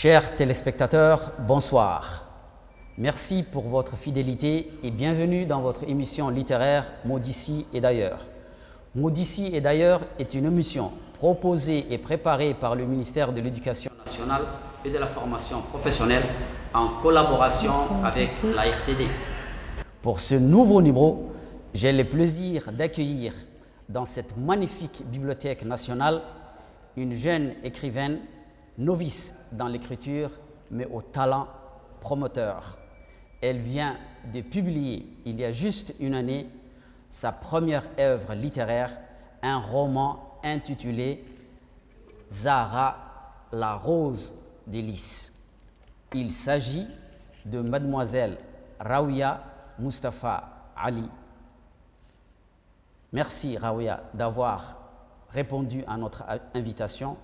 Chers téléspectateurs, bonsoir. Merci pour votre fidélité et bienvenue dans votre émission littéraire Mots d'ici et d'ailleurs. Mots d'ici et d'ailleurs est une émission proposée et préparée par le ministère de l'Éducation nationale et de la formation professionnelle en collaboration avec la RTD. Pour ce nouveau numéro, j'ai le plaisir d'accueillir dans cette magnifique bibliothèque nationale une jeune écrivaine novice dans l'écriture, mais au talent promoteur. Elle vient de publier, il y a juste une année, sa première œuvre littéraire, un roman intitulé « Zahra, la rose des lys ». Il s'agit de mademoiselle Raouia Mustafa Ali. Merci Raouia d'avoir répondu à notre invitation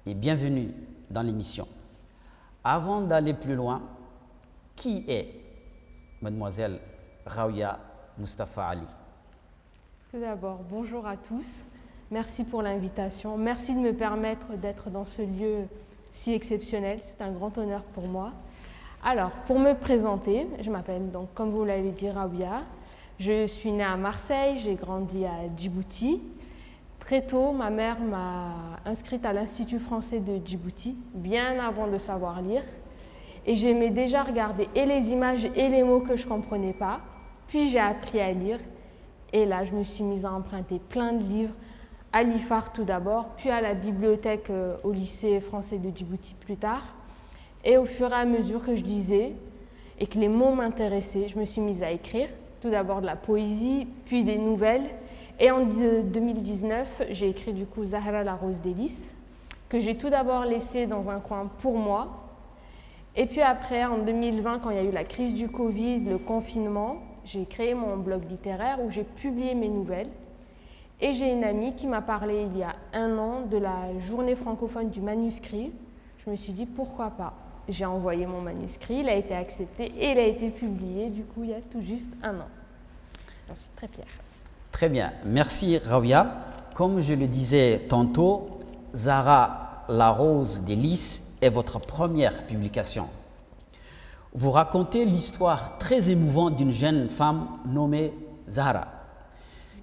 et bienvenue dans l'émission. Avant d'aller plus loin, qui est mademoiselle Raouia Mustafa Ali? Tout d'abord, bonjour à tous. Merci pour l'invitation. Merci de me permettre d'être dans ce lieu si exceptionnel. C'est un grand honneur pour moi. Alors, pour me présenter, je m'appelle donc, comme vous l'avez dit, Raouia. Je suis née à Marseille, j'ai grandi à Djibouti. Très tôt, ma mère m'a inscrite à l'Institut français de Djibouti, bien avant de savoir lire. Et j'aimais déjà regarder et les images et les mots que je ne comprenais pas. Puis j'ai appris à lire. Et là, je me suis mise à emprunter plein de livres, à l'IFAR tout d'abord, puis à la bibliothèque au lycée français de Djibouti plus tard. Et au fur et à mesure que je lisais et que les mots m'intéressaient, je me suis mise à écrire. Tout d'abord de la poésie, puis des nouvelles. Et en 2019, j'ai écrit du coup Zahra, la rose des lys, que j'ai tout d'abord laissé dans un coin pour moi. Et puis après, en 2020, quand il y a eu la crise du Covid, le confinement, j'ai créé mon blog littéraire où j'ai publié mes nouvelles. Et j'ai une amie qui m'a parlé il y a un an de la journée francophone du manuscrit. Je me suis dit pourquoi pas. J'ai envoyé mon manuscrit, il a été accepté et il a été publié du coup il y a tout juste un an. J'en suis très fière. Très bien, merci Raouia. Comme je le disais tantôt, Zahra, la rose des lys est votre première publication. Vous racontez l'histoire très émouvante d'une jeune femme nommée Zahra,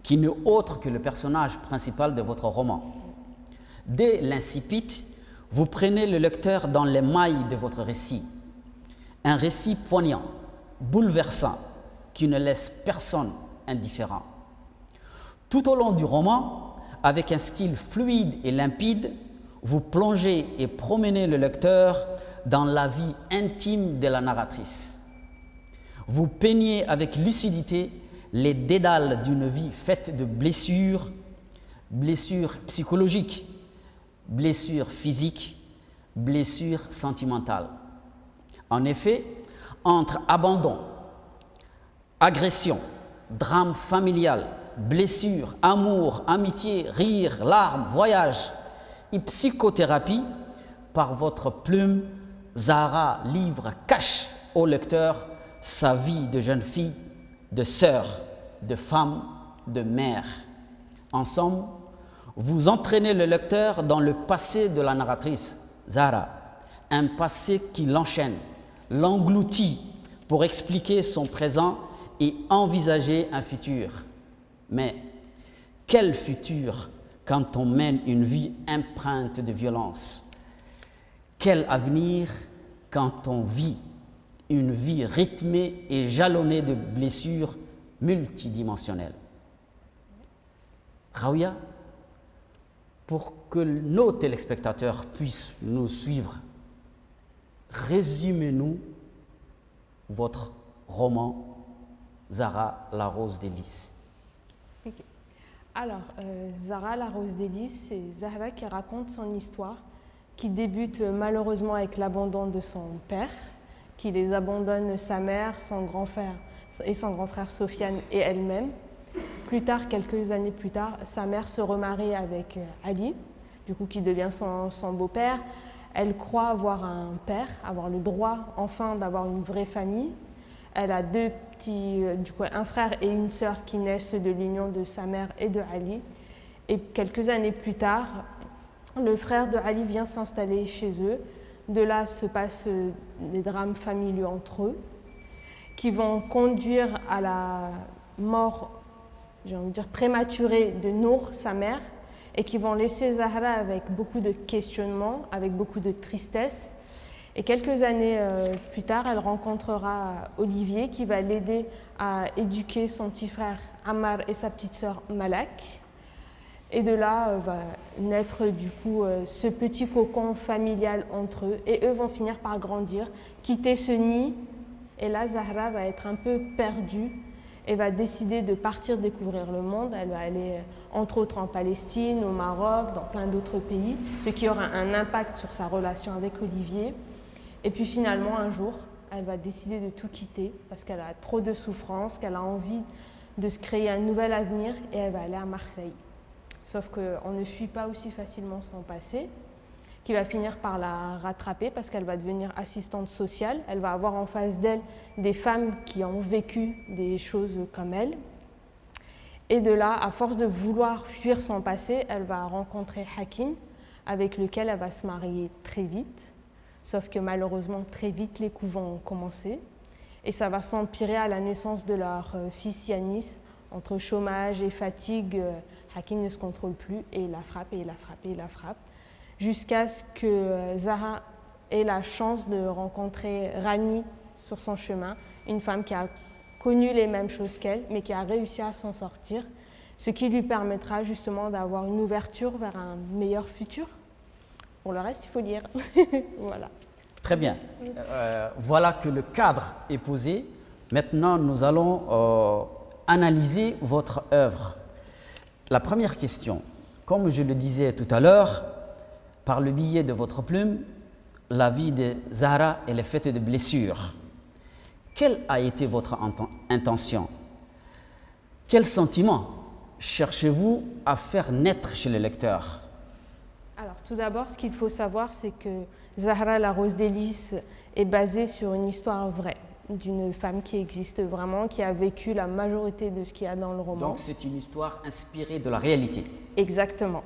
qui n'est autre que le personnage principal de votre roman. Dès l'incipit, vous prenez le lecteur dans les mailles de votre récit. Un récit poignant, bouleversant, qui ne laisse personne indifférent. Tout au long du roman, avec un style fluide et limpide, vous plongez et promenez le lecteur dans la vie intime de la narratrice. Vous peignez avec lucidité les dédales d'une vie faite de blessures, blessures psychologiques, blessures physiques, blessures sentimentales. En effet, entre abandon, agression, drame familial, blessures, amour, amitié, rire, larmes, voyage et psychothérapie, par votre plume, Zahra livre, cache au lecteur sa vie de jeune fille, de sœur, de femme, de mère. En somme, vous entraînez le lecteur dans le passé de la narratrice, Zahra, un passé qui l'enchaîne, l'engloutit pour expliquer son présent et envisager un futur. Mais quel futur quand on mène une vie empreinte de violence? Quel avenir quand on vit une vie rythmée et jalonnée de blessures multidimensionnelles? Raouia, pour que nos téléspectateurs puissent nous suivre, résumez-nous votre roman Zahra, la rose des lys. Okay. Alors, Zahra, la rose des lys, c'est Zahra qui raconte son histoire, qui débute malheureusement avec l'abandon de son père, qui les abandonne sa mère, son grand frère Sofiane et elle-même. Plus tard, quelques années plus tard, sa mère se remarie avec Ali, du coup qui devient son beau-père. Elle croit avoir un père, avoir le droit enfin d'avoir une vraie famille. Elle a deux petits, un frère et une sœur qui naissent de l'union de sa mère et de Ali. Et quelques années plus tard, le frère de Ali vient s'installer chez eux, De là se passent des drames familiaux entre eux qui vont conduire à la mort, j'ai envie de dire, prématurée de Nour, sa mère, et qui vont laisser Zahra avec beaucoup de questionnements, avec beaucoup de tristesse. Et quelques années plus tard, elle rencontrera Olivier qui va l'aider à éduquer son petit frère Ammar et sa petite sœur Malak. Et de là va naître du coup ce petit cocon familial entre eux. Et eux vont finir par grandir, quitter ce nid. Et là, Zahra va être un peu perdue et va décider de partir découvrir le monde. Elle va aller entre autres en Palestine, au Maroc, dans plein d'autres pays, ce qui aura un impact sur sa relation avec Olivier. Et puis finalement, un jour, elle va décider de tout quitter parce qu'elle a trop de souffrance, qu'elle a envie de se créer un nouvel avenir et elle va aller à Marseille. Sauf qu'on ne fuit pas aussi facilement son passé, qui va finir par la rattraper parce qu'elle va devenir assistante sociale. Elle va avoir en face d'elle des femmes qui ont vécu des choses comme elle. Et de là, à force de vouloir fuir son passé, elle va rencontrer Hakim, avec lequel elle va se marier très vite. Sauf que malheureusement, très vite, les coups vont commencer. Et ça va s'empirer à la naissance de leur fils Yanis. Entre chômage et fatigue, Hakim ne se contrôle plus et il la frappe et il la frappe et il la frappe. Jusqu'à ce que Zahra ait la chance de rencontrer Rani sur son chemin, une femme qui a connu les mêmes choses qu'elle, mais qui a réussi à s'en sortir, ce qui lui permettra justement d'avoir une ouverture vers un meilleur futur. Pour le reste, il faut lire. Voilà. Très bien. Voilà que le cadre est posé. Maintenant, nous allons analyser votre œuvre. La première question, comme je le disais tout à l'heure, par le biais de votre plume, la vie de Zahra elle est faite de blessures. Quelle a été votre intention? Quel sentiment cherchez-vous à faire naître chez le lecteur? Alors, tout d'abord, ce qu'il faut savoir, c'est que Zahra, la rose des lys, est basée sur une histoire vraie, d'une femme qui existe vraiment, qui a vécu la majorité de ce qu'il y a dans le roman. Donc, c'est une histoire inspirée de la réalité. Exactement.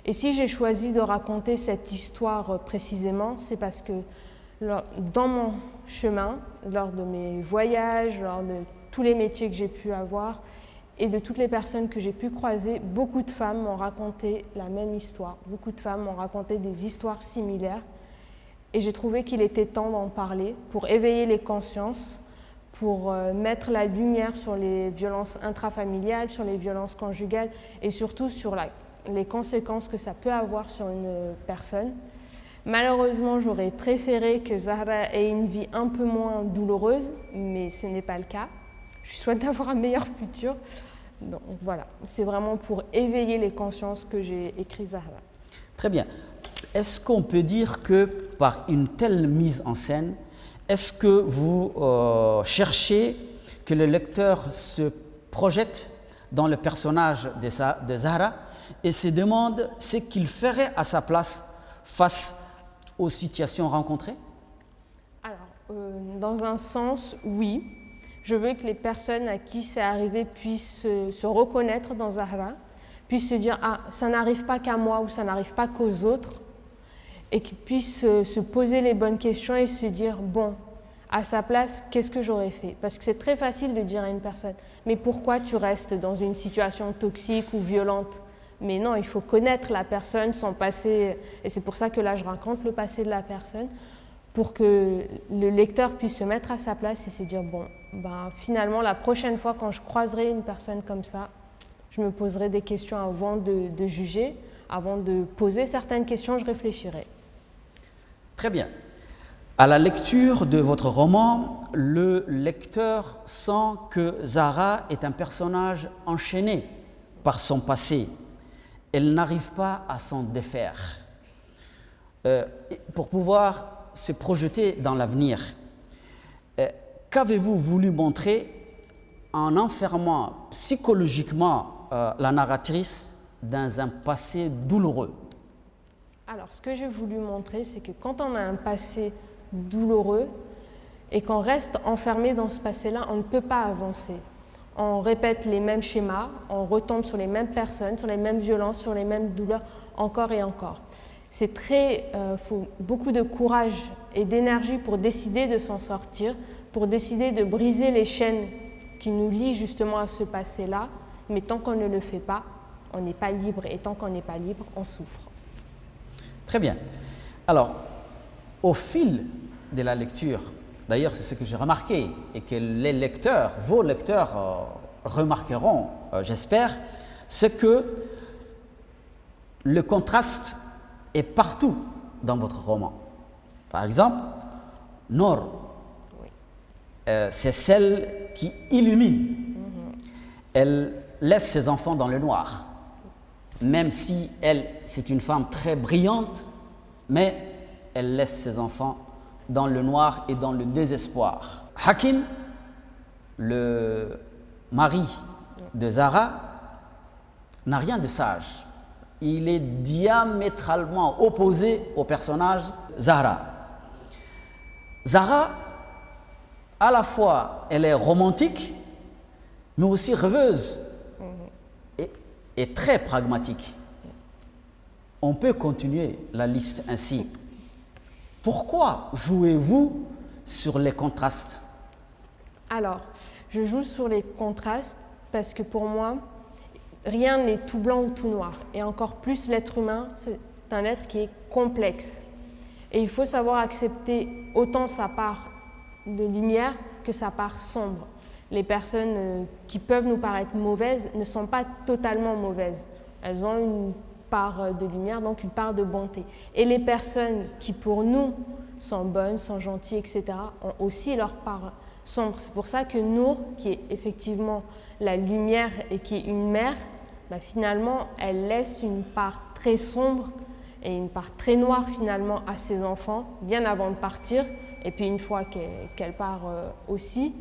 Et si j'ai choisi de raconter cette histoire précisément, c'est parce que dans mon chemin, lors de mes voyages, lors de tous les métiers que j'ai pu avoir et de toutes les personnes que j'ai pu croiser, beaucoup de femmes m'ont raconté la même histoire. Beaucoup de femmes m'ont raconté des histoires similaires. Et j'ai trouvé qu'il était temps d'en parler pour éveiller les consciences, pour mettre la lumière sur les violences intrafamiliales, sur les violences conjugales et surtout sur les conséquences que ça peut avoir sur une personne. Malheureusement, j'aurais préféré que Zahra ait une vie un peu moins douloureuse, mais ce n'est pas le cas. Je lui souhaite d'avoir un meilleur futur. Donc voilà, c'est vraiment pour éveiller les consciences que j'ai écrit Zahra. Très bien. Est-ce qu'on peut dire que par une telle mise en scène, est-ce que vous cherchez que le lecteur se projette dans le personnage de Zahra et se demande ce qu'il ferait à sa place face aux situations rencontrées? Alors, dans un sens, oui. Je veux que les personnes à qui c'est arrivé puissent se reconnaître dans Zahra, puissent se dire « Ah, ça n'arrive pas qu'à moi ou ça n'arrive pas qu'aux autres » et qu'ils puissent se poser les bonnes questions et se dire « Bon, à sa place, qu'est-ce que j'aurais fait ?» Parce que c'est très facile de dire à une personne « Mais pourquoi tu restes dans une situation toxique ou violente ?» Mais non, il faut connaître la personne, son passé, et c'est pour ça que là je raconte le passé de la personne, pour que le lecteur puisse se mettre à sa place et se dire bon, ben, finalement la prochaine fois quand je croiserai une personne comme ça, je me poserai des questions avant de juger, avant de poser certaines questions, je réfléchirai. Très bien. À la lecture de votre roman, le lecteur sent que Zahra est un personnage enchaîné par son passé. Elle n'arrive pas à s'en défaire. Pour pouvoir se projeter dans l'avenir, qu'avez-vous voulu montrer en enfermant psychologiquement la narratrice dans un passé douloureux? Alors, ce que j'ai voulu montrer, c'est que quand on a un passé douloureux et qu'on reste enfermé dans ce passé-là, on ne peut pas avancer. On répète les mêmes schémas, on retombe sur les mêmes personnes, sur les mêmes violences, sur les mêmes douleurs, encore et encore. faut beaucoup de courage et d'énergie pour décider de s'en sortir, pour décider de briser les chaînes qui nous lient justement à ce passé-là. Mais tant qu'on ne le fait pas, on n'est pas libre. Et tant qu'on n'est pas libre, on souffre. Très bien. Alors, au fil de la lecture, d'ailleurs c'est ce que j'ai remarqué et que les lecteurs, vos lecteurs remarqueront, j'espère, c'est que le contraste est partout dans votre roman. Par exemple, Noor, c'est celle qui illumine. Elle laisse ses enfants dans le noir, même si elle, c'est une femme très brillante, mais elle laisse ses enfants dans le noir et dans le désespoir. Hakim, le mari de Zahra, n'a rien de sage. Il est diamétralement opposé au personnage Zahra. Zahra, à la fois, elle est romantique, mais aussi rêveuse et très pragmatique. On peut continuer la liste ainsi. Pourquoi jouez-vous sur les contrastes? Alors, je joue sur les contrastes parce que pour moi, rien n'est tout blanc ou tout noir. Et encore plus, l'être humain, c'est un être qui est complexe. Et il faut savoir accepter autant sa part de lumière que sa part sombre. Les personnes qui peuvent nous paraître mauvaises ne sont pas totalement mauvaises. Elles ont une part de lumière, donc une part de bonté. Et les personnes qui, pour nous, sont bonnes, sont gentilles, etc., ont aussi leur part sombre. C'est pour ça que Noor, qui est effectivement la lumière et qui est une mère, finalement, elle laisse une part très sombre et une part très noire finalement à ses enfants, bien avant de partir, et puis une fois qu'elle part aussi.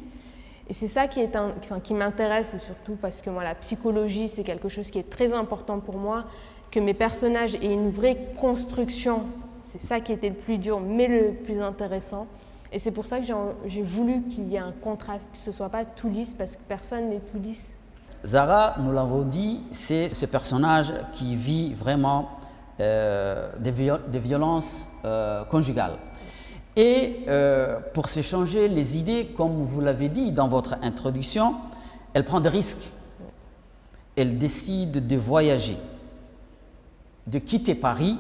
Et c'est ça qui m'intéresse surtout parce que moi, la psychologie, c'est quelque chose qui est très important pour moi, que mes personnages aient une vraie construction. C'est ça qui était le plus dur, mais le plus intéressant. Et c'est pour ça que j'ai voulu qu'il y ait un contraste, que ce ne soit pas tout lisse, parce que personne n'est tout lisse. Zahra, nous l'avons dit, c'est ce personnage qui vit vraiment des violences conjugales. Et pour se changer les idées, comme vous l'avez dit dans votre introduction, elle prend des risques. Elle décide de voyager, de quitter Paris,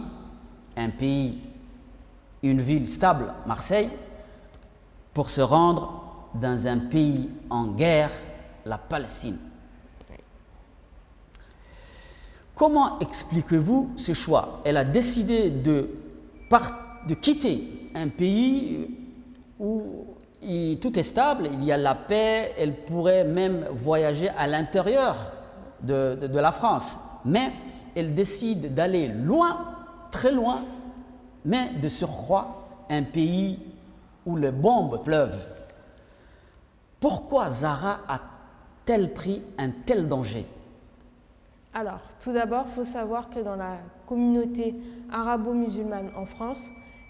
un pays, une ville stable, Marseille, pour se rendre dans un pays en guerre, la Palestine. Comment expliquez-vous ce choix? Elle a décidé de quitter un pays où tout est stable, il y a la paix, elle pourrait même voyager à l'intérieur de la France. Mais elle décide d'aller loin, très loin, mais de surcroît un pays où les bombes pleuvent. Pourquoi Zahra a-t-elle pris un tel danger? Alors, tout d'abord, il faut savoir que dans la communauté arabo-musulmane en France,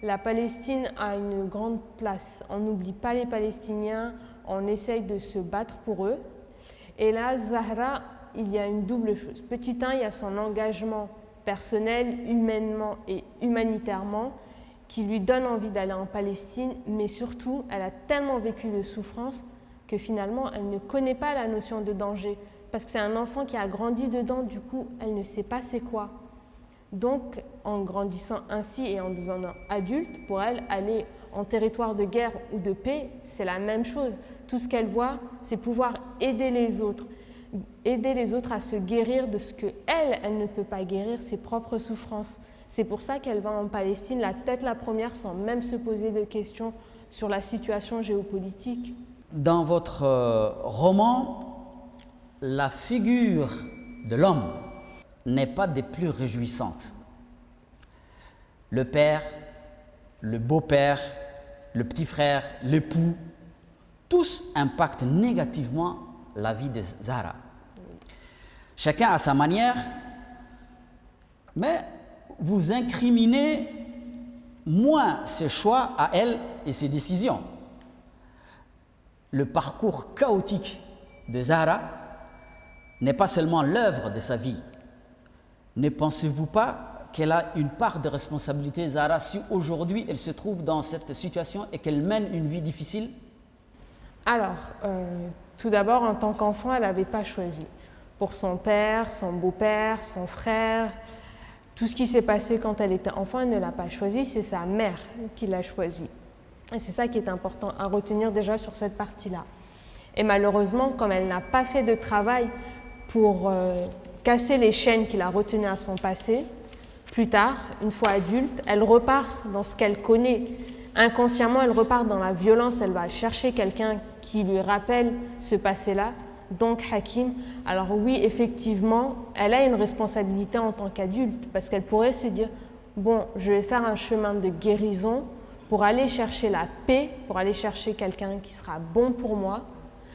la Palestine a une grande place. On n'oublie pas les Palestiniens, on essaye de se battre pour eux. Et là, Zahra, il y a une double chose. Petit 1, il y a son engagement personnel, humainement et humanitairement, qui lui donne envie d'aller en Palestine, mais surtout, elle a tellement vécu de souffrance que finalement, elle ne connaît pas la notion de danger. Parce que c'est un enfant qui a grandi dedans, du coup, elle ne sait pas c'est quoi. Donc, en grandissant ainsi et en devenant adulte, pour elle, aller en territoire de guerre ou de paix, c'est la même chose. Tout ce qu'elle voit, c'est pouvoir aider les autres à se guérir de ce qu'elle ne peut pas guérir, ses propres souffrances. C'est pour ça qu'elle va en Palestine, la tête la première, sans même se poser de questions sur la situation géopolitique. Dans votre roman, la figure de l'homme n'est pas des plus réjouissantes. Le père, le beau-père, le petit frère, l'époux, tous impactent négativement la vie de Zahra. Chacun à sa manière, mais vous incriminez moins ses choix à elle et ses décisions. Le parcours chaotique de Zahra n'est pas seulement l'œuvre de sa vie. Ne pensez-vous pas qu'elle a une part de responsabilité, Zahra, si aujourd'hui elle se trouve dans cette situation et qu'elle mène une vie difficile? Alors, tout d'abord, en tant qu'enfant, elle n'avait pas choisi. Pour son père, son beau-père, son frère, tout ce qui s'est passé quand elle était enfant, elle ne l'a pas choisi, c'est sa mère qui l'a choisi. Et c'est ça qui est important à retenir déjà sur cette partie-là. Et malheureusement, comme elle n'a pas fait de travail pour casser les chaînes qui la retenaient à son passé, plus tard, une fois adulte, elle repart dans ce qu'elle connaît. Inconsciemment, elle repart dans la violence, elle va chercher quelqu'un qui lui rappelle ce passé-là, donc Hakim. Alors oui, effectivement, elle a une responsabilité en tant qu'adulte, parce qu'elle pourrait se dire, bon, je vais faire un chemin de guérison pour aller chercher la paix, pour aller chercher quelqu'un qui sera bon pour moi.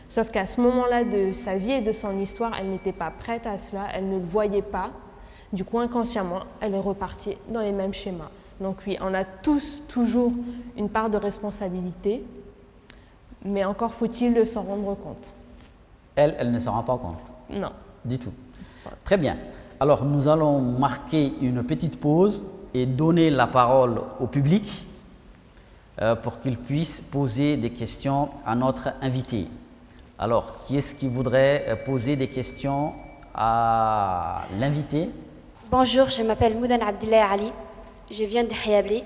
Sauf qu'à ce moment-là de sa vie et de son histoire, elle n'était pas prête à cela, elle ne le voyait pas. Du coup, inconsciemment, elle est repartie dans les mêmes schémas. Donc oui, on a tous toujours une part de responsabilité, mais encore faut-il s'en rendre compte. Elle ne s'en rend pas compte? Non. Du tout. Très bien. Alors, nous allons marquer une petite pause et donner la parole au public pour qu'il puisse poser des questions à notre invité. Alors, qui est-ce qui voudrait poser des questions à l'invité? Bonjour, je m'appelle Moudan Abdullah Ali, je viens de Hayabli,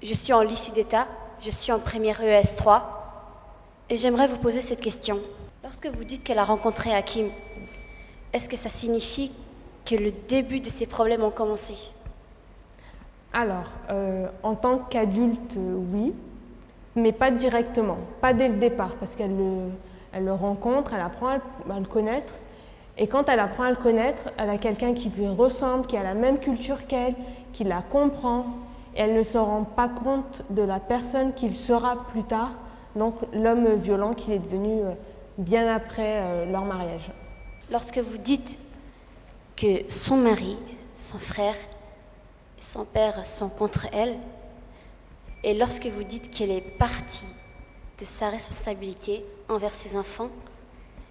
je suis en lycée d'État, je suis en première ES3 et j'aimerais vous poser cette question. Lorsque vous dites qu'elle a rencontré Hakim, est-ce que ça signifie que le début de ses problèmes ont commencé? Alors, en tant qu'adulte, oui, mais pas directement, pas dès le départ, parce qu'elle le rencontre, elle apprend à le connaître. Et quand elle apprend à le connaître, elle a quelqu'un qui lui ressemble, qui a la même culture qu'elle, qui la comprend, et elle ne se rend pas compte de la personne qu'il sera plus tard, donc l'homme violent qu'il est devenu bien après leur mariage. Lorsque vous dites que son mari, son frère, son père sont contre elle, et lorsque vous dites qu'elle est partie de sa responsabilité envers ses enfants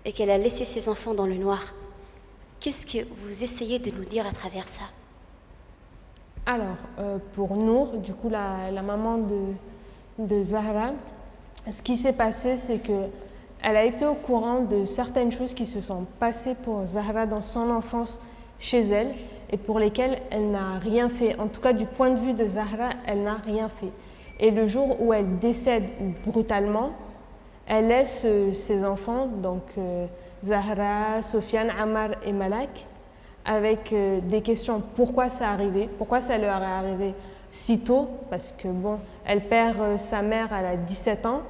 et qu'elle a laissé ses enfants dans le noir, qu'est-ce que vous essayez de nous dire à travers ça? Alors, pour Nour, du coup la maman de Zahra, ce qui s'est passé, c'est qu'elle a été au courant de certaines choses qui se sont passées pour Zahra dans son enfance chez elle et pour lesquelles elle n'a rien fait. En tout cas, du point de vue de Zahra, elle n'a rien fait. Et le jour où elle décède brutalement, elle laisse ses enfants, donc Zahra, Sofiane, Ammar et Malak, avec des questions. Pourquoi ça arrivé? Pourquoi ça leur est arrivé si tôt? Parce que bon, elle perd sa mère, elle a 17 ans,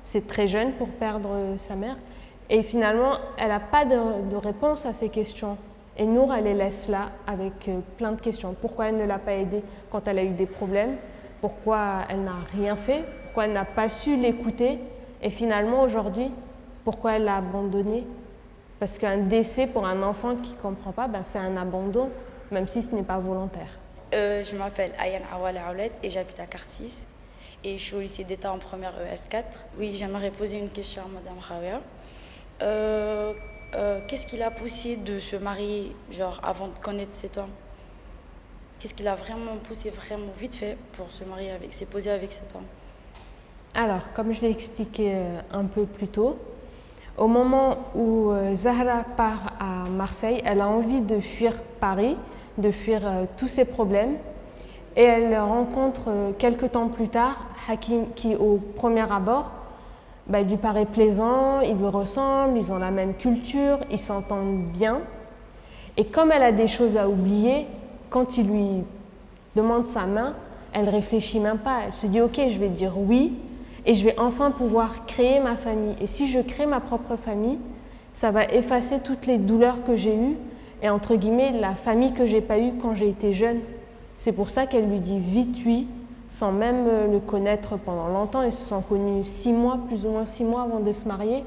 c'est très jeune pour perdre sa mère. Et finalement, elle n'a pas de réponse à ces questions. Et Nour, elle les laisse là avec plein de questions. Pourquoi elle ne l'a pas aidée quand elle a eu des problèmes? Pourquoi elle n'a rien fait? Pourquoi elle n'a pas su l'écouter? Et finalement, aujourd'hui, pourquoi elle l'a abandonné? Parce qu'un décès pour un enfant qui ne comprend pas, ben, c'est un abandon, même si ce n'est pas volontaire. Je m'appelle Ayane Awale Aoulet et j'habite à Carcis. Et je suis au lycée d'État en première ES4. Oui, j'aimerais poser une question à Madame Rawia. Qu'est-ce qui l'a poussé de se marier genre, avant de connaître cet homme? Qu'est-ce qui l'a vraiment poussé vraiment vite fait pour se marier avec, s'épouser avec cet homme? Alors, comme je l'ai expliqué un peu plus tôt, au moment où Zahra part à Marseille, elle a envie de fuir Paris, de fuir tous ses problèmes. Et elle rencontre quelques temps plus tard Hakim qui, au premier abord, il lui paraît plaisant, il lui ressemble, ils ont la même culture, ils s'entendent bien. Et comme elle a des choses à oublier, quand il lui demande sa main, elle réfléchit même pas. Elle se dit « Ok, je vais dire oui et je vais enfin pouvoir créer ma famille. Et si je crée ma propre famille, ça va effacer toutes les douleurs que j'ai eues et entre guillemets la famille que j'ai pas eue quand j'ai été jeune. » C'est pour ça qu'elle lui dit vite oui, sans même le connaître pendant longtemps. Ils se sont connus 6 mois, plus ou moins 6 mois avant de se marier.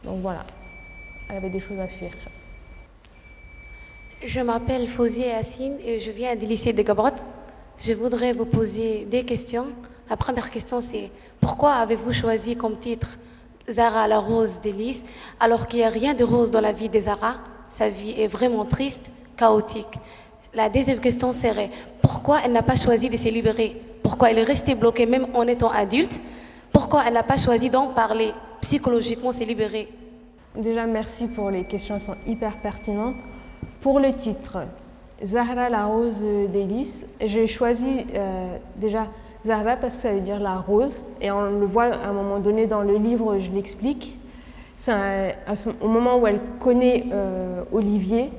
Donc voilà, elle avait des choses à fuir. Je m'appelle Fauzié Yassine et je viens du lycée de Gabrot. Je voudrais vous poser des questions. La première question, c'est pourquoi avez-vous choisi comme titre Zahra la rose des lys, alors qu'il n'y a rien de rose dans la vie de Zahra? Sa vie est vraiment triste, chaotique. La deuxième question serait, pourquoi elle n'a pas choisi de se libérer? Pourquoi elle est restée bloquée même en étant adulte? Pourquoi elle n'a pas choisi d'en parler, psychologiquement se libérer? Déjà, merci pour les questions, elles sont hyper pertinentes. Pour le titre, Zahra, la rose des lys, j'ai choisi déjà Zahra parce que ça veut dire la rose, et on le voit à un moment donné dans le livre, je l'explique. C'est au moment où elle connaît Olivier,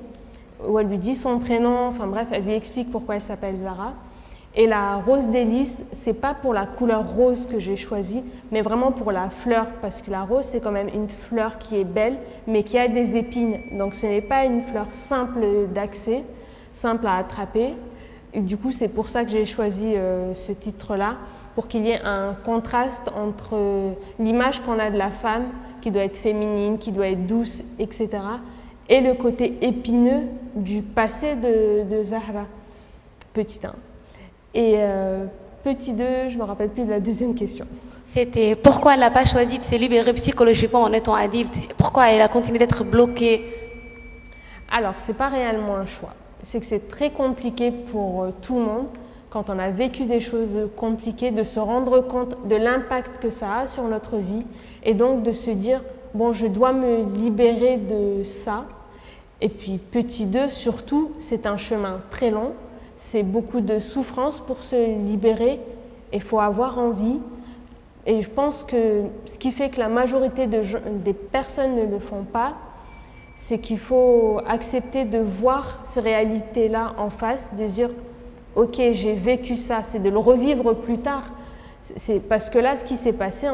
où elle lui dit son prénom, enfin bref, elle lui explique pourquoi elle s'appelle Zahra. Et la rose des lys, c'est pas pour la couleur rose que j'ai choisie, mais vraiment pour la fleur, parce que la rose, c'est quand même une fleur qui est belle, mais qui a des épines. Donc ce n'est pas une fleur simple d'accès, simple à attraper. Et du coup, c'est pour ça que j'ai choisi ce titre-là, pour qu'il y ait un contraste entre l'image qu'on a de la femme, qui doit être féminine, qui doit être douce, etc., et le côté épineux du passé de Zahra, petit 1. Et petit 2, je ne me rappelle plus de la deuxième question. C'était pourquoi elle n'a pas choisi de se libérer psychologiquement en étant adulte? Pourquoi elle a continué d'être bloquée? Alors, ce n'est pas réellement un choix. C'est que c'est très compliqué pour tout le monde, quand on a vécu des choses compliquées, de se rendre compte de l'impact que ça a sur notre vie et donc de se dire, bon, je dois me libérer de ça. Et puis, petit 2, surtout, c'est un chemin très long. C'est beaucoup de souffrance pour se libérer, et il faut avoir envie. Et je pense que ce qui fait que la majorité des personnes ne le font pas, c'est qu'il faut accepter de voir ces réalités-là en face, de se dire « Ok, j'ai vécu ça », c'est de le revivre plus tard. C'est parce que là, ce qui s'est passé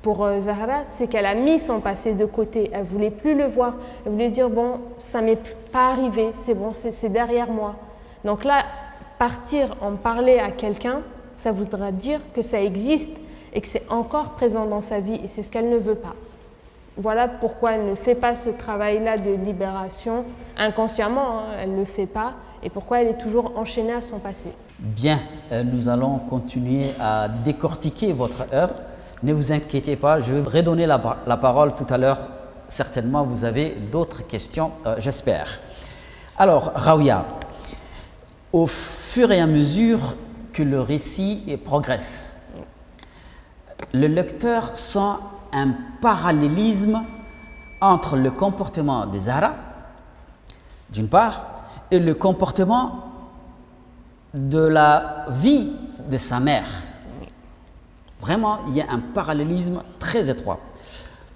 pour Zahra, c'est qu'elle a mis son passé de côté, elle ne voulait plus le voir, elle voulait se dire « Bon, ça ne m'est pas arrivé, c'est bon, c'est derrière moi ». Donc là, partir en parler à quelqu'un, ça voudra dire que ça existe et que c'est encore présent dans sa vie, et c'est ce qu'elle ne veut pas. Voilà pourquoi elle ne fait pas ce travail-là de libération inconsciemment, hein, elle ne le fait pas, et pourquoi elle est toujours enchaînée à son passé. Bien, nous allons continuer à décortiquer votre œuvre. Ne vous inquiétez pas, je vais redonner la parole tout à l'heure. Certainement, vous avez d'autres questions, j'espère. Alors, Raouia, au fur et à mesure que le récit progresse, le lecteur sent un parallélisme entre le comportement de Zahra, d'une part, et le comportement de la vie de sa mère. Vraiment, il y a un parallélisme très étroit.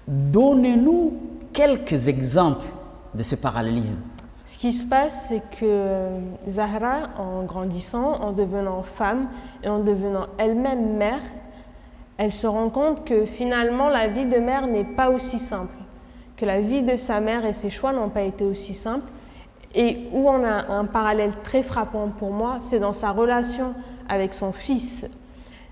Donnez-nous quelques exemples de ce parallélisme. Ce qui se passe, c'est que Zahra, en grandissant, en devenant femme et en devenant elle-même mère, elle se rend compte que finalement la vie de mère n'est pas aussi simple, que la vie de sa mère et ses choix n'ont pas été aussi simples. Et où on a un parallèle très frappant pour moi, c'est dans sa relation avec son fils.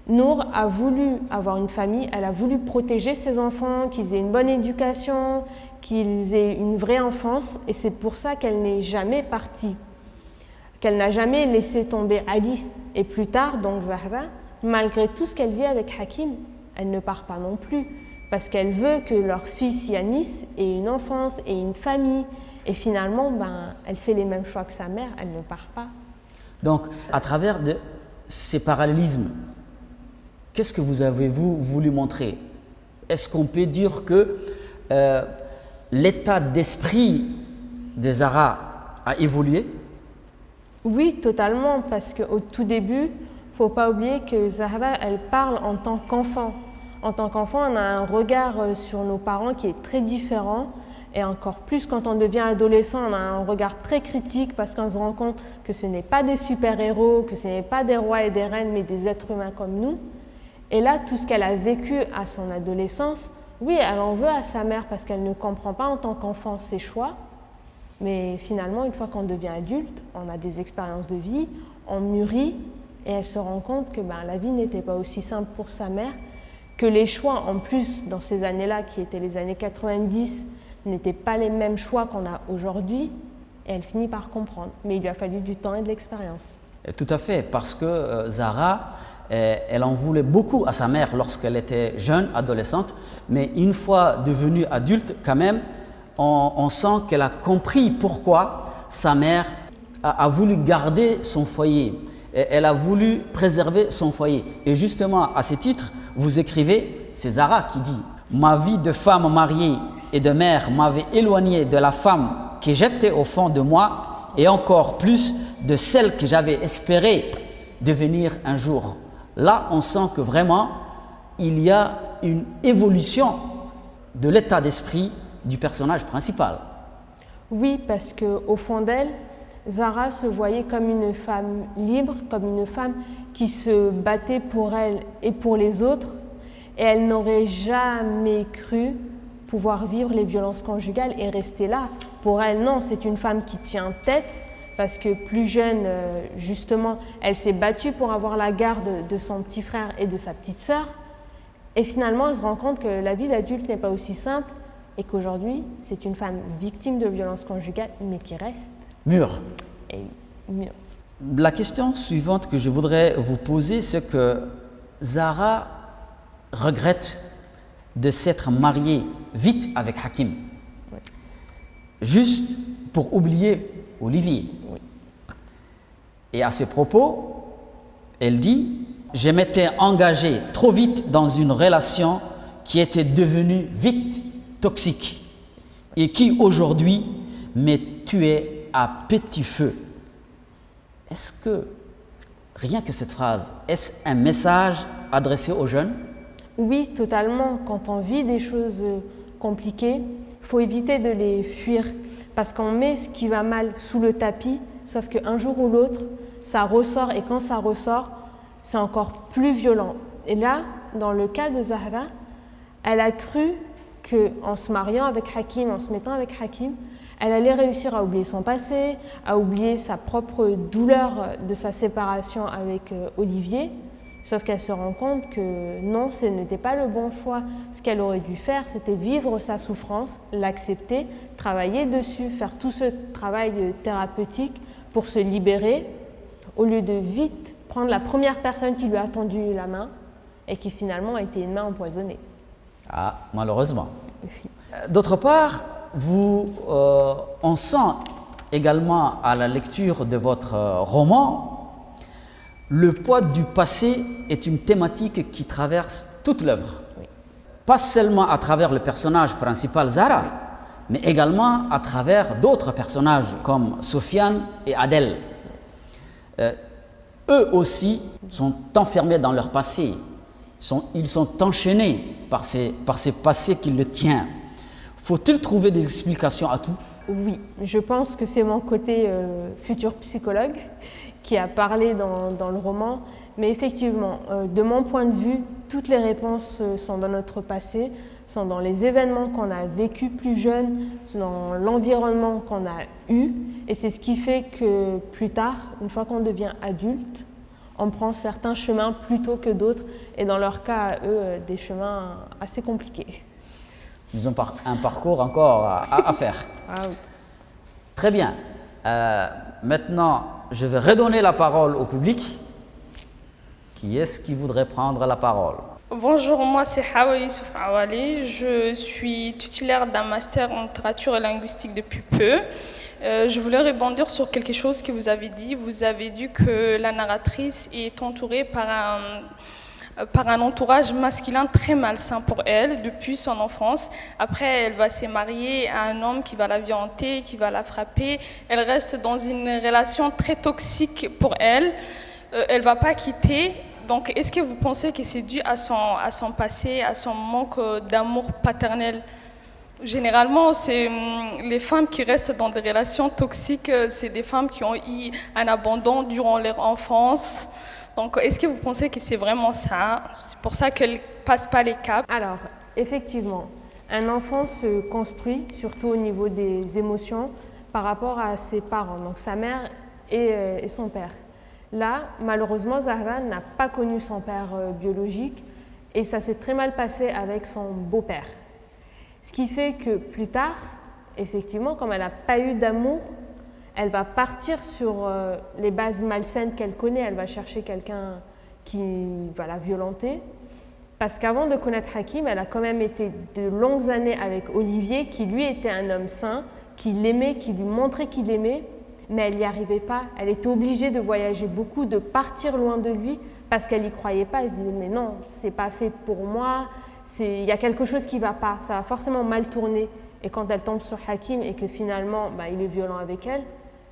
Nour a voulu avoir une famille, elle a voulu protéger ses enfants, qu'ils aient une bonne éducation, qu'ils aient une vraie enfance, et c'est pour ça qu'elle n'est jamais partie, qu'elle n'a jamais laissé tomber Ali. Et plus tard, donc Zahra, malgré tout ce qu'elle vit avec Hakim, elle ne part pas non plus, parce qu'elle veut que leur fils Yanis ait une enfance et une famille. Et finalement, elle fait les mêmes choix que sa mère, elle ne part pas. Donc, à travers ces parallélismes, qu'est-ce que vous avez voulu montrer? Est-ce qu'on peut dire que l'état d'esprit de Zahra a évolué? Oui, totalement, parce qu'au tout début, il ne faut pas oublier que Zahra, elle parle en tant qu'enfant. En tant qu'enfant, on a un regard sur nos parents qui est très différent. Et encore plus quand on devient adolescent, on a un regard très critique parce qu'on se rend compte que ce n'est pas des super-héros, que ce n'est pas des rois et des reines, mais des êtres humains comme nous. Et là, tout ce qu'elle a vécu à son adolescence, oui, elle en veut à sa mère parce qu'elle ne comprend pas en tant qu'enfant ses choix. Mais finalement, une fois qu'on devient adulte, on a des expériences de vie, on mûrit et elle se rend compte que la vie n'était pas aussi simple pour sa mère, que les choix, en plus, dans ces années-là, qui étaient les années 90, n'étaient pas les mêmes choix qu'on a aujourd'hui, et elle finit par comprendre. Mais il lui a fallu du temps et de l'expérience. Tout à fait, parce que Zahra, elle en voulait beaucoup à sa mère lorsqu'elle était jeune, adolescente, mais une fois devenue adulte, quand même, on sent qu'elle a compris pourquoi sa mère a voulu garder son foyer. Elle a voulu préserver son foyer. Et justement, à ce titre, vous écrivez, c'est Zara qui dit « Ma vie de femme mariée et de mère m'avait éloignée de la femme que j'étais au fond de moi et encore plus de celle que j'avais espéré devenir un jour. » Là, on sent que vraiment, il y a une évolution de l'état d'esprit du personnage principal. Oui, parce qu'au fond d'elle, Zara se voyait comme une femme libre, comme une femme qui se battait pour elle et pour les autres, et elle n'aurait jamais cru pouvoir vivre les violences conjugales et rester là. Pour elle, non, c'est une femme qui tient tête, parce que plus jeune, justement, elle s'est battue pour avoir la garde de son petit frère et de sa petite sœur, et finalement, elle se rend compte que la vie d'adulte n'est pas aussi simple, et qu'aujourd'hui, c'est une femme victime de violences conjugales, mais qui reste Mûr. et mûre. La question suivante que je voudrais vous poser, c'est que Zara regrette de s'être mariée vite avec Hakim, Oui. juste pour oublier Olivier. Oui. Et à ce propos, elle dit « Je m'étais engagée trop vite dans une relation qui était devenue vite toxique et qui aujourd'hui m'est tuée à petit feu. » Est-ce que, rien que cette phrase, est-ce un message adressé aux jeunes? Oui, totalement. Quand on vit des choses compliquées, il faut éviter de les fuir parce qu'on met ce qui va mal sous le tapis, sauf qu'un jour ou l'autre, ça ressort et quand ça ressort, c'est encore plus violent. Et là, dans le cas de Zahra, elle a cru qu'en se mariant avec Hakim, en se mettant avec Hakim, elle allait réussir à oublier son passé, à oublier sa propre douleur de sa séparation avec Olivier. Sauf qu'elle se rend compte que non, ce n'était pas le bon choix. Ce qu'elle aurait dû faire, c'était vivre sa souffrance, l'accepter, travailler dessus, faire tout ce travail thérapeutique pour se libérer, au lieu de vite prendre la première personne qui lui a tendu la main et qui finalement a été une main empoisonnée. Ah, malheureusement. D'autre part, on sent également à la lecture de votre roman, le poids du passé est une thématique qui traverse toute l'œuvre. Oui. Pas seulement à travers le personnage principal Zara, mais également à travers d'autres personnages comme Sofiane et Adel. Eux aussi sont enfermés dans leur passé. Ils sont enchaînés par ces passés qui le tiennent. Faut-il trouver des explications à tout? Oui, je pense que c'est mon côté futur psychologue qui a parlé dans le roman. Mais effectivement, de mon point de vue, toutes les réponses sont dans notre passé, sont dans les événements qu'on a vécus plus jeunes, dans l'environnement qu'on a eu. Et c'est ce qui fait que plus tard, une fois qu'on devient adulte, on prend certains chemins plutôt que d'autres. Et dans leur cas, à eux, des chemins assez compliqués. Ils ont un parcours encore à faire. Ah oui. Très bien. Maintenant, je vais redonner la parole au public. Qui est-ce qui voudrait prendre la parole? Bonjour, moi c'est Hawa Youssouf Awali. Je suis titulaire d'un master en littérature et linguistique depuis peu. Je voulais rebondir sur quelque chose que vous avez dit. Vous avez dit que la narratrice est entourée par un entourage masculin très malsain pour elle depuis son enfance. Après, elle va se marier à un homme qui va la violenter, qui va la frapper. Elle reste dans une relation très toxique pour elle. Elle ne va pas quitter. Donc, est-ce que vous pensez que c'est dû à son passé, à son manque d'amour paternel? Généralement, c'est les femmes qui restent dans des relations toxiques, c'est des femmes qui ont eu un abandon durant leur enfance. Donc, est-ce que vous pensez que c'est vraiment ça? C'est pour ça qu'elle ne passe pas les caps? Alors, effectivement, un enfant se construit, surtout au niveau des émotions, par rapport à ses parents, donc sa mère et son père. Là, malheureusement, Zahra n'a pas connu son père biologique et ça s'est très mal passé avec son beau-père. Ce qui fait que plus tard, effectivement, comme elle n'a pas eu d'amour, elle va partir sur les bases malsaines qu'elle connaît. Elle va chercher quelqu'un qui va la violenter. Parce qu'avant de connaître Hakim, elle a quand même été de longues années avec Olivier, qui lui était un homme sain, qui l'aimait, qui lui montrait qu'il l'aimait. mais elle n'y arrivait pas. Elle était obligée de voyager beaucoup, de partir loin de lui parce qu'elle n'y croyait pas. Elle se disait mais non, c'est pas fait pour moi, il y a quelque chose qui ne va pas, ça va forcément mal tourner. Et quand elle tombe sur Hakim et que finalement il est violent avec elle,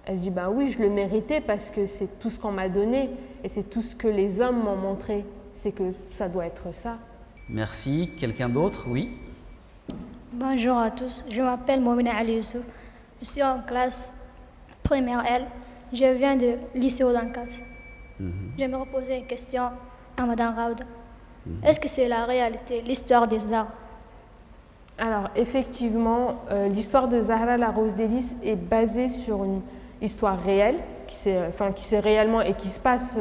elle se dit oui, je le méritais parce que c'est tout ce qu'on m'a donné et c'est tout ce que les hommes m'ont montré, c'est que ça doit être ça. Merci. Quelqu'un d'autre? Oui. Bonjour à tous, je m'appelle Moumina Ali Youssouf, je suis en classe première L, je viens de lycée Odankas. J'aimerais poser une question à Madame Raouda. Est-ce que c'est la réalité, l'histoire des Zahra? Alors effectivement, l'histoire de Zahra la Rose des Lys est basée sur une histoire réelle, qui s'est réellement et qui se passe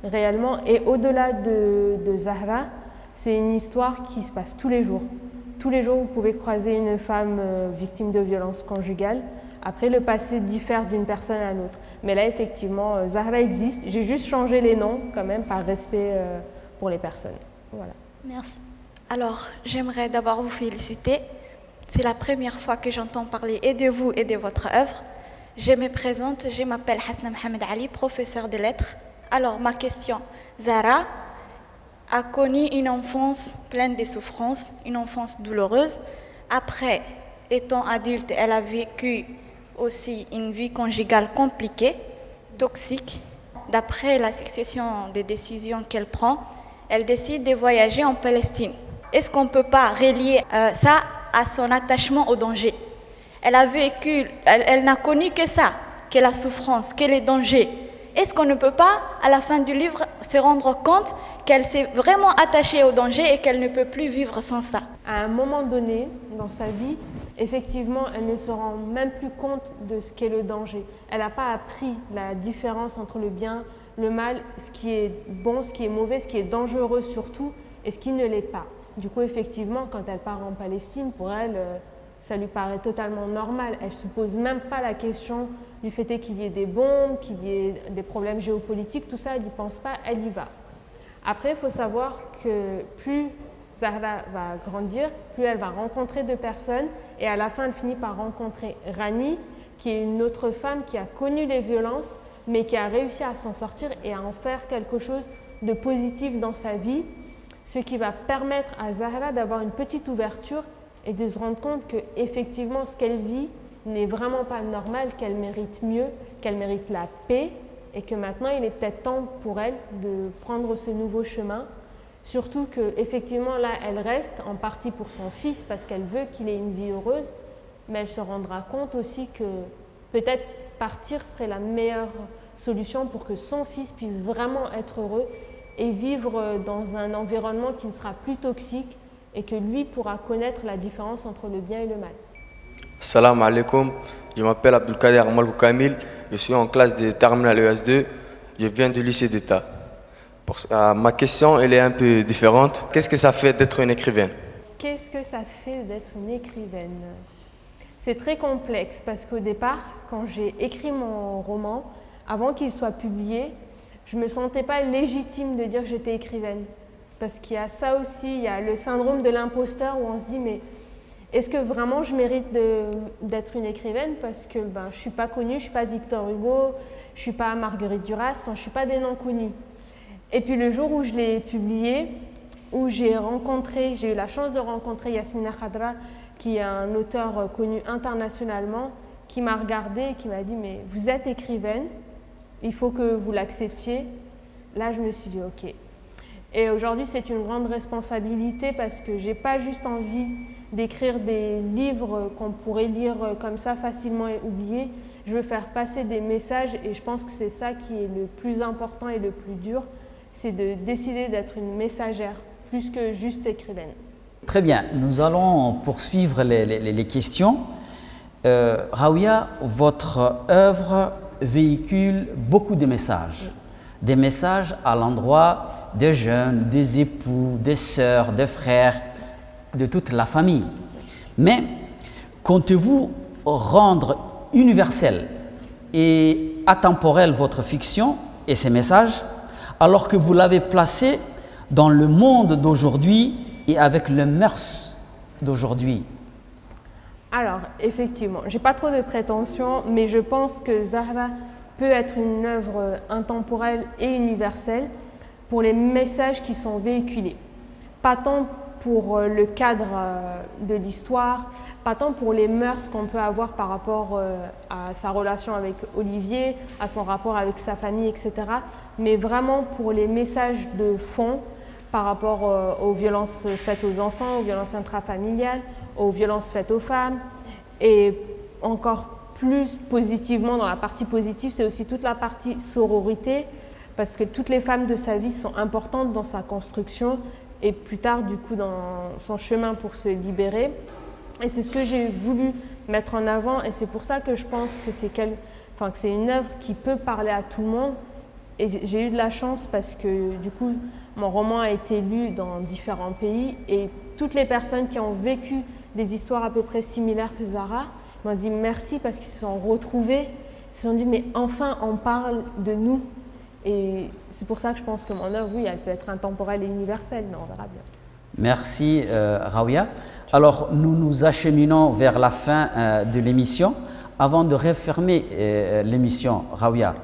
réellement. Et au-delà de Zahra, c'est une histoire qui se passe tous les jours. Tous les jours, vous pouvez croiser une femme victime de violence conjugale. Après, le passé diffère d'une personne à l'autre. Mais là, effectivement, Zahra existe. J'ai juste changé les noms, quand même, par respect pour les personnes. Voilà. Merci. Alors, j'aimerais d'abord vous féliciter. C'est la première fois que j'entends parler et de vous et de votre œuvre. Je me présente, je m'appelle Hasna Mohamed Ali, professeur de lettres. Alors, ma question, Zahra a connu une enfance pleine de souffrances, une enfance douloureuse. Après, étant adulte, elle a vécu aussi une vie conjugale compliquée, toxique. D'après la succession des décisions qu'elle prend, elle décide de voyager en Palestine. Est-ce qu'on ne peut pas relier ça à son attachement au danger? Elle a vécu, elle n'a connu que ça, que la souffrance, que les dangers. Est-ce qu'on ne peut pas, à la fin du livre, se rendre compte qu'elle s'est vraiment attachée au danger et qu'elle ne peut plus vivre sans ça? À un moment donné, dans sa vie, effectivement, elle ne se rend même plus compte de ce qu'est le danger. Elle n'a pas appris la différence entre le bien, le mal, ce qui est bon, ce qui est mauvais, ce qui est dangereux surtout, et ce qui ne l'est pas. Du coup, effectivement, quand elle part en Palestine, pour elle, ça lui paraît totalement normal. Elle ne se pose même pas la question du fait qu'il y ait des bombes, qu'il y ait des problèmes géopolitiques, tout ça, elle n'y pense pas, elle y va. Après, il faut savoir que plus Zahra va grandir, plus elle va rencontrer de personnes, et à la fin, elle finit par rencontrer Rani, qui est une autre femme qui a connu les violences, mais qui a réussi à s'en sortir et à en faire quelque chose de positif dans sa vie, ce qui va permettre à Zahra d'avoir une petite ouverture et de se rendre compte qu'effectivement, ce qu'elle vit n'est vraiment pas normal, qu'elle mérite mieux, qu'elle mérite la paix, et que maintenant, il est peut-être temps pour elle de prendre ce nouveau chemin. Surtout qu'effectivement, là, elle reste en partie pour son fils parce qu'elle veut qu'il ait une vie heureuse, mais elle se rendra compte aussi que peut-être partir serait la meilleure solution pour que son fils puisse vraiment être heureux et vivre dans un environnement qui ne sera plus toxique et que lui pourra connaître la différence entre le bien et le mal. Salam alaikum, je m'appelle Abdelkader Malkou Kamil, je suis en classe de terminale ES2, je viens du lycée d'État. Ma question elle est un peu différente. Qu'est-ce que ça fait d'être une écrivaine? Qu'est-ce que ça fait d'être une écrivaine? C'est très complexe parce qu'au départ, quand j'ai écrit mon roman, avant qu'il soit publié, je ne me sentais pas légitime de dire que j'étais écrivaine. Parce qu'il y a ça aussi, il y a le syndrome de l'imposteur où on se dit mais est-ce que vraiment je mérite d'être une écrivaine parce que je ne suis pas connue, je ne suis pas Victor Hugo, je ne suis pas Marguerite Duras, je ne suis pas des noms connus. Et puis le jour où je l'ai publié, où j'ai eu la chance de rencontrer Yasmina Khadra, qui est un auteur connu internationalement, qui m'a regardée et qui m'a dit « mais vous êtes écrivaine, il faut que vous l'acceptiez ». Là, je me suis dit « ok ». Et aujourd'hui, c'est une grande responsabilité parce que je n'ai pas juste envie d'écrire des livres qu'on pourrait lire comme ça facilement et oublier. Je veux faire passer des messages et je pense que c'est ça qui est le plus important et le plus dur, c'est de décider d'être une messagère plus que juste écrivaine. Très bien, nous allons poursuivre les questions. Raouia, votre œuvre véhicule beaucoup de messages. Des messages à l'endroit des jeunes, des époux, des sœurs, des frères, de toute la famille. Mais comptez-vous rendre universel et atemporel votre fiction et ses messages alors que vous l'avez placé dans le monde d'aujourd'hui et avec les mœurs d'aujourd'hui? Alors, effectivement, j'ai pas trop de prétentions, mais je pense que Zahra peut être une œuvre intemporelle et universelle pour les messages qui sont véhiculés. Pas tant pour le cadre de l'histoire, pas tant pour les mœurs qu'on peut avoir par rapport à sa relation avec Olivier, à son rapport avec sa famille, etc., mais vraiment pour les messages de fond par rapport aux violences faites aux enfants, aux violences intrafamiliales, aux violences faites aux femmes. Et encore plus positivement, dans la partie positive, c'est aussi toute la partie sororité, parce que toutes les femmes de sa vie sont importantes dans sa construction et plus tard, du coup, dans son chemin pour se libérer. Et c'est ce que j'ai voulu mettre en avant, et c'est pour ça que je pense que c'est une œuvre qui peut parler à tout le monde. Et j'ai eu de la chance parce que, du coup, mon roman a été lu dans différents pays, et toutes les personnes qui ont vécu des histoires à peu près similaires que Zahra m'ont dit merci parce qu'ils se sont retrouvés, ils se sont dit mais enfin on parle de nous. Et c'est pour ça que je pense que mon œuvre, oui, elle peut être intemporelle et universelle, mais on verra bien. Merci Rawia. Alors nous nous acheminons vers la fin de l'émission. Avant de refermer l'émission, Rawia,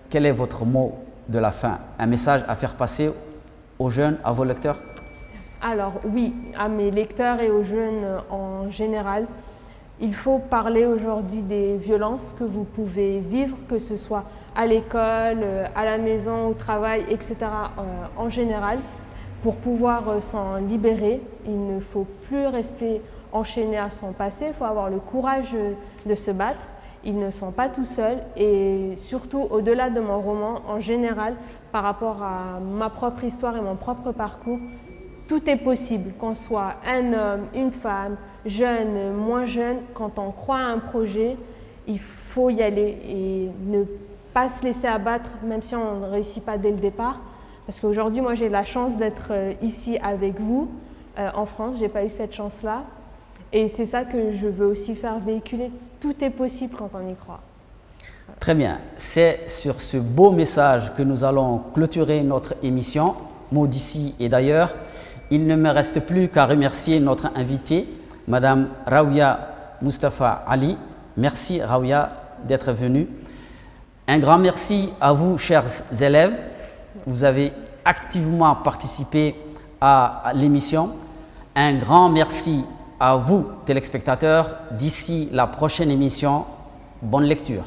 quel est votre mot de la fin? Un message à faire passer aux jeunes, à vos lecteurs? Alors oui, à mes lecteurs et aux jeunes en général, il faut parler aujourd'hui des violences que vous pouvez vivre, que ce soit à l'école, à la maison, au travail, etc. En général, pour pouvoir s'en libérer. Il ne faut plus rester enchaîné à son passé, il faut avoir le courage de se battre. Ils ne sont pas tout seuls, et surtout au-delà de mon roman, en général, par rapport à ma propre histoire et mon propre parcours, tout est possible, qu'on soit un homme, une femme, jeune, moins jeune. Quand on croit à un projet, il faut y aller et ne pas se laisser abattre, même si on ne réussit pas dès le départ. Parce qu'aujourd'hui, moi, j'ai la chance d'être ici avec vous, en France. Je n'ai pas eu cette chance-là. Et c'est ça que je veux aussi faire véhiculer. Tout est possible quand on y croit. Très bien. C'est sur ce beau message que nous allons clôturer notre émission, Mots d'ici et d'ailleurs. Il ne me reste plus qu'à remercier notre invitée, Madame Rawia Mustafa Ali. Merci Rawia d'être venue. Un grand merci à vous, chers élèves. Vous avez activement participé à l'émission. Un grand merci à vous, téléspectateurs. D'ici la prochaine émission, bonne lecture.